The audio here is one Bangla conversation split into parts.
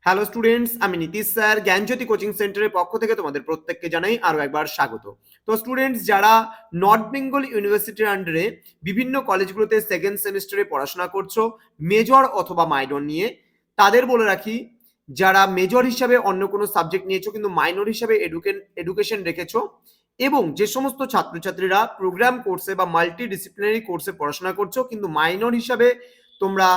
হ্যালো স্টুডেন্টস, আমি নীতিশ স্যার জ্ঞানজ্যোতি কোচিং সেন্টারের পক্ষ থেকে তোমাদের প্রত্যেককে জানাই আরো একবার স্বাগত। তো স্টুডেন্টস, যারা নর্থ বেঙ্গল ইউনিভার্সিটির আন্ডারে বিভিন্ন কলেজগুলোতে সেকেন্ড সেমিস্টারে পড়াশোনা করছো মেজর অথবা মাইনর নিয়ে, তাদের বলে রাখি, যারা মেজর হিসাবে অন্য কোনো সাবজেক্ট নিয়েছো কিন্তু মাইনর হিসাবে এডুকেশন রেখেছো, এবং যে সমস্ত ছাত্রছাত্রীরা প্রোগ্রাম কোর্সে বা মাল্টি ডিসিপ্লিনারি কোর্সে পড়াশোনা করছো কিন্তু মাইনর হিসাবে তোমরা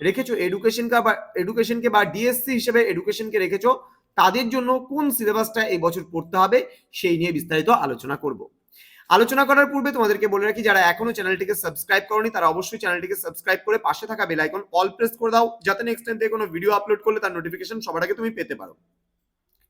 রেখেছো এডুকেশনকে বা ডিএসসি হিসেবে এডুকেশনকে রেখেছো, তাদের জন্য কোন সিলেবাসটা এই বছর পড়তে হবে সেই নিয়ে বিস্তারিত আলোচনা করব। আলোচনা করার পূর্বে তোমাদেরকে বলে রাখি, যারা এখনো চ্যানেলটিকে সাবস্ক্রাইব করোনি তারা অবশ্যই চ্যানেলটিকে সাবস্ক্রাইব করে পাশে থাকা বেল আইকন অল প্রেস করে দাও, যাতে নেক্সট টাইম থেকে কোনো ভিডিও আপলোড করলে তার নোটিফিকেশন সবার আগে তুমি পেতে পারো।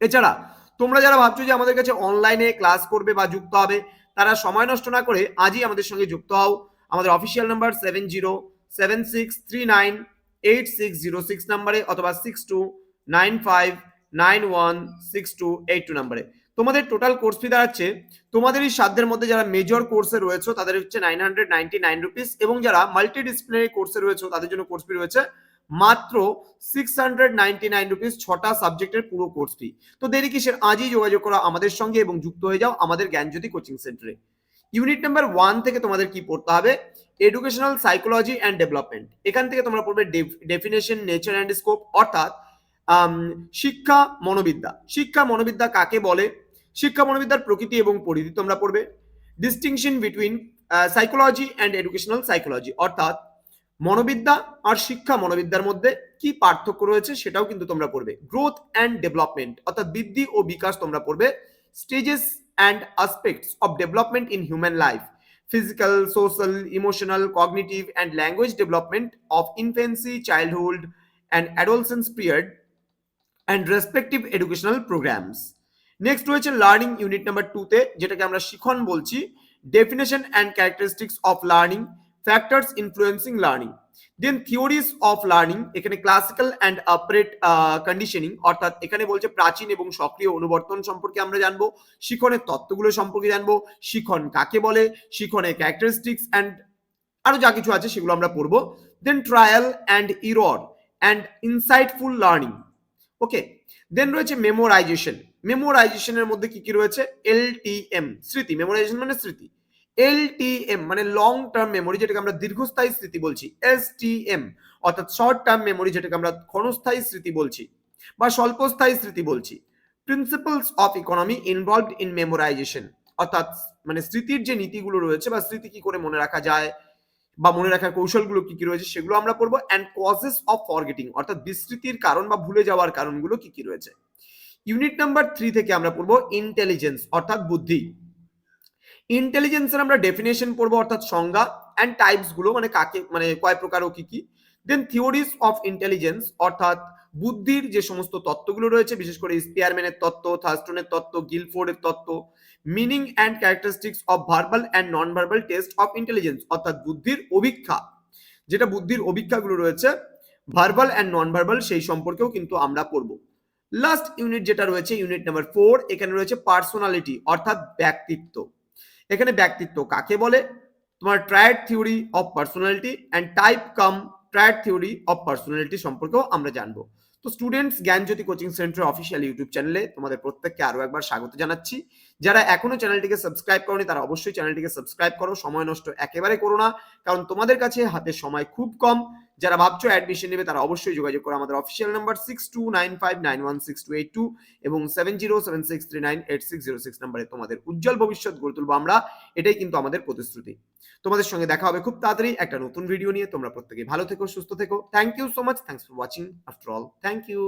এছাড়া তোমরা যারা ভাবছো যে আমাদের কাছে অনলাইনে ক্লাস করবে বা যুক্ত হবে, তারা সময় নষ্ট না করে আজই আমাদের সঙ্গে যুক্ত হও। আমাদের অফিসিয়াল নাম্বার 7076398606 নাম্বারে অথবা 6295916282 নাম্বারে। তোমাদের টোটাল কোর্স ফি দাঁড়াচ্ছে তোমাদেরই সাধ্যের মধ্যে, যারা মেজর কোর্সে রয়েছে তাদের হচ্ছে 999 রুপিস, এবং যারা মাল্টি ডিসিপ্লিনারি কোর্সে রয়েছে তাদের জন্য কোর্স ফি রয়েছে মাত্র 699 রুপিস, 6টা সাবজেক্টের পুরো কোর্স ফি। তো দেরি কিসের, আজই যোগাযোগ করো আমাদের সঙ্গে এবং যুক্ত হয়ে যাও আমাদের জ্ঞানজ্যোতি কোচিং সেন্টারে। ইউনিট নাম্বার 1 থেকে তোমাদের কি পড়তে হবে, এডুকেশনাল সাইকোলজি অ্যান্ড ডেভেলপমেন্ট। এখান থেকে তোমরা পড়বে ডেফিনেশন, নেচার অ্যান্ড স্কোপ, অর্থাৎ শিক্ষা মনোবিদ্যা। শিক্ষা মনোবিদ্যা কাকে বলে, শিক্ষা মনোবিদ্যার প্রকৃতি এবং পরিধি তোমরা পড়বে। Distinction between psychology and educational psychology, অর্থাৎ মনোবিদ্যা আর শিক্ষা মনোবিদ্যার মধ্যে কি পার্থক্য রয়েছে সেটাও কিন্তু তোমরা পড়বে। গ্রোথ অ্যান্ড ডেভেলপমেন্ট, অর্থাৎ বৃদ্ধি ও বিকাশ তোমরা পড়বে। Stages and aspects of development in human life, physical, social, emotional, cognitive and language development of infancy, childhood and adolescence period and respective educational programs. Next রয়েছে লার্নিং ইউনিট নাম্বার 2 তে, যেটাকে আমরা শিখন বলছি। Definition and characteristics of learning, factors influencing learning. Then theories of learning, এখানে ক্লাসিক্যাল অ্যান্ড অপারেট কন্ডিশনিং, অর্থাৎ এখানে বলছে প্রাচীন এবং সক্রিয় অনুবর্তন সম্পর্কে আমরা জানবো, শিখনের তত্ত্বগুলো সম্পর্কে জানবো, শিখন কাকে বলে, শিখনের ক্যারেক্টারিস্টিক্স অ্যান্ড আরো যা কিছু আছে সেগুলো আমরা পড়বো। Then trial and error and insightful learning. Okay, then রয়েছে মেমোরাইজেশন। মেমোরাইজেশনের মধ্যে কি কি রয়েছে, এলটিএম স্মৃতি, মেমোরাইজেশন মানে স্মৃতি। এলটিএম মানে লং টার্ম মেমোরি, যেটাকে আমরা দীর্ঘস্থায়ী স্মৃতি বলছি। এসটিএম অর্থাৎ শর্ট টার্ম মেমোরি, যেটাকে আমরা ক্ষণস্থায়ী স্মৃতি বলছি বা স্বল্পস্থায়ী স্মৃতি বলছি। Principles of economy involved in memorisation, অর্থাৎ মানে স্মৃতির যে নীতিগুলো রয়েছে বা স্মৃতি কি করে মনে রাখা যায় বা মনে রাখার কৌশলগুলো কি কি রয়েছে সেগুলো আমরা পড়বো। অ্যান্ড কজেস অফ ফরগেটিং, অর্থাৎ বিস্মৃতির কারণ বা ভুলে যাওয়ার কারণগুলো কি কি রয়েছে। ইউনিট নাম্বার 3 থেকে আমরা পড়বো ইন্টেলিজেন্স, অর্থাৎ বুদ্ধি। ইন্টেলিজেন্সের আমরা ডেফিনেশন পড়বো, অর্থাৎ সংজ্ঞা, অ্যান্ড টাইপস গুলো মানে কাকে মানে কয় প্রকার ও কি কি। দেন থিওরিজ অফ ইন্টেলিজেন্স, অর্থাৎ বুদ্ধির যে সমস্ত তত্ত্বগুলো রয়েছে, বিশেষ করে স্পিয়ারম্যানের তত্ত্ব, থার্স্টনের তত্ত্ব, গিলফোর্ডের তত্ত্ব। Meaning and characteristics of verbal and non verbal test of intelligence, অর্থাৎ বুদ্ধির অভিক্ষা, যেটা বুদ্ধির অভিক্ষাগুলো রয়েছে ভার্বাল অ্যান্ড নন ভার্বাল, সেই সম্পর্কেও কিন্তু আমরা পড়বো। লাস্ট ইউনিট যেটা রয়েছে ইউনিট নাম্বার 4, এখানে রয়েছে পার্সোনালিটি, অর্থাৎ ব্যক্তিত্ব। এখানে ব্যক্তিত্ব কাকে বলে, তোমার triad theory of personality and type cum triad theory of personality সম্পর্কেও আমরা জানবো। তো students, Gyanjyoti coaching centre official YouTube চ্যানেলে তোমাদের প্রত্যেককে আরো একবার স্বাগত জানাচ্ছি। যারা এখনো চ্যানেলটিকে সাবস্ক্রাইব করোনি তারা অবশ্যই চ্যানেলটিকে সাবস্ক্রাইব করো, সময় নষ্ট একেবারে করো না, কারণ তোমাদের কাছে হাতে সময় খুব কম। যারা ভাবছো অ্যাডমিশন নেবে তারা অবশ্যই যোগাযোগ করো আমাদের অফিসিয়াল নাম্বার 6295916282 এবং 7076398606 নাম্বারে। তোমাদের উজ্জ্বল ভবিষ্যৎ গড়ে তুলবো আমরা, এটাই কিন্তু আমাদের প্রতিশ্রুতি। তোমাদের সঙ্গে দেখা হবে খুব তাড়াতাড়ি একটা নতুন ভিডিও নিয়ে। তোমরা প্রত্যেকে ভালো থেকো, সুস্থ থেকো। Thank you so much, thanks for watching after all, thank you.